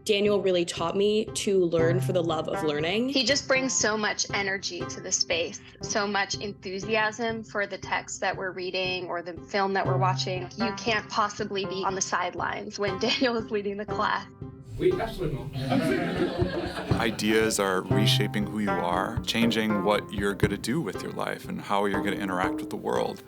Daniel really taught me to learn for the love of learning. He just brings so much energy to the space, so much enthusiasm for the text that we're reading or the film that we're watching. You can't possibly be on the sidelines when Daniel is leading the class. Oui, absolument. Ideas are reshaping who you are, changing what you're going to do with your life and how you're going to interact with the world.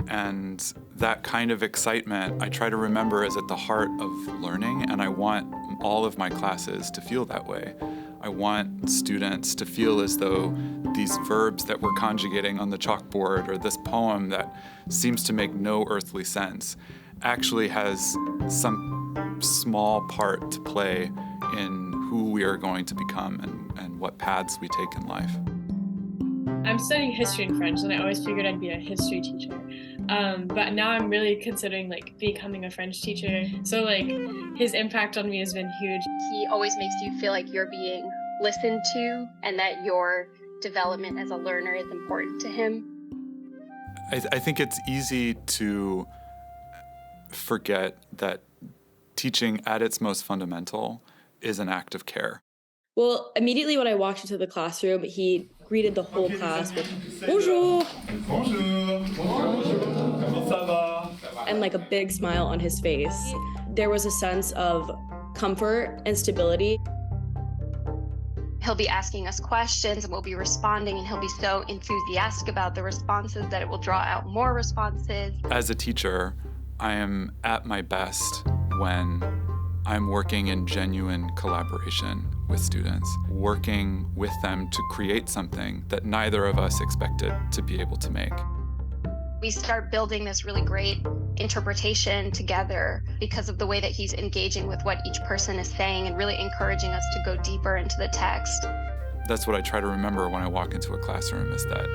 And that kind of excitement, I try to remember, is at the heart of learning, and I want all of my classes to feel that way. I want students to feel as though these verbs that we're conjugating on the chalkboard or this poem that seems to make no earthly sense actually has some small part to play in who we are going to become and what paths we take in life. I'm studying history and French, and I always figured I'd be a history teacher. But now I'm really considering becoming a French teacher. So his impact on me has been huge. He always makes you feel like you're being listened to and that your development as a learner is important to him. I think it's easy to forget that teaching at its most fundamental is an act of care. Well, immediately when I walked into the classroom, he greeted the whole class with bonjour. Bonjour. Comment ça va? And a big smile on his face. There was a sense of comfort and stability. He'll be asking us questions and we'll be responding, and he'll be so enthusiastic about the responses that it will draw out more responses. As a teacher, I am at my best when I'm working in genuine collaboration with students, working with them to create something that neither of us expected to be able to make. We start building this really great interpretation together because of the way that he's engaging with what each person is saying and really encouraging us to go deeper into the text. That's what I try to remember when I walk into a classroom, is that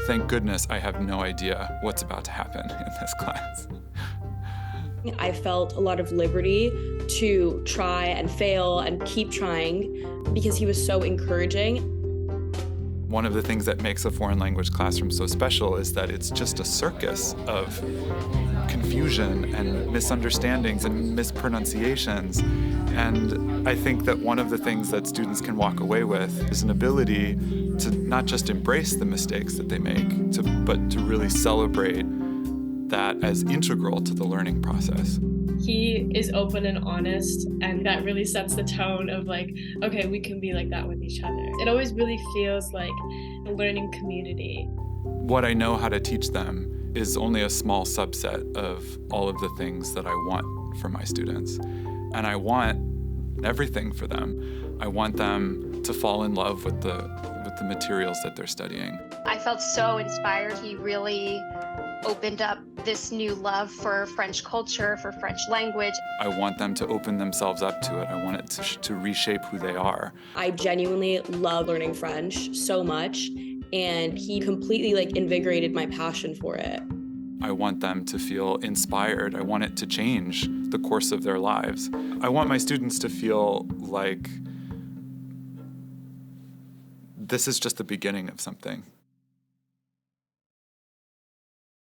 thank goodness I have no idea what's about to happen in this class. I felt a lot of liberty to try and fail and keep trying because he was so encouraging. One of the things that makes a foreign language classroom so special is that it's just a circus of confusion and misunderstandings and mispronunciations. And I think that one of the things that students can walk away with is an ability to not just embrace the mistakes that they make, but to really celebrate that as integral to the learning process. He is open and honest, and that really sets the tone of okay, we can be like that with each other. It always really feels like a learning community. What I know how to teach them is only a small subset of all of the things that I want for my students. And I want everything for them. I want them to fall in love with the materials that they're studying. I felt so inspired. He really opened up this new love for French culture, for French language. I want them to open themselves up to it. I want it to reshape who they are. I genuinely love learning French so much, and he completely invigorated my passion for it. I want them to feel inspired. I want it to change the course of their lives. I want my students to feel like this is just the beginning of something.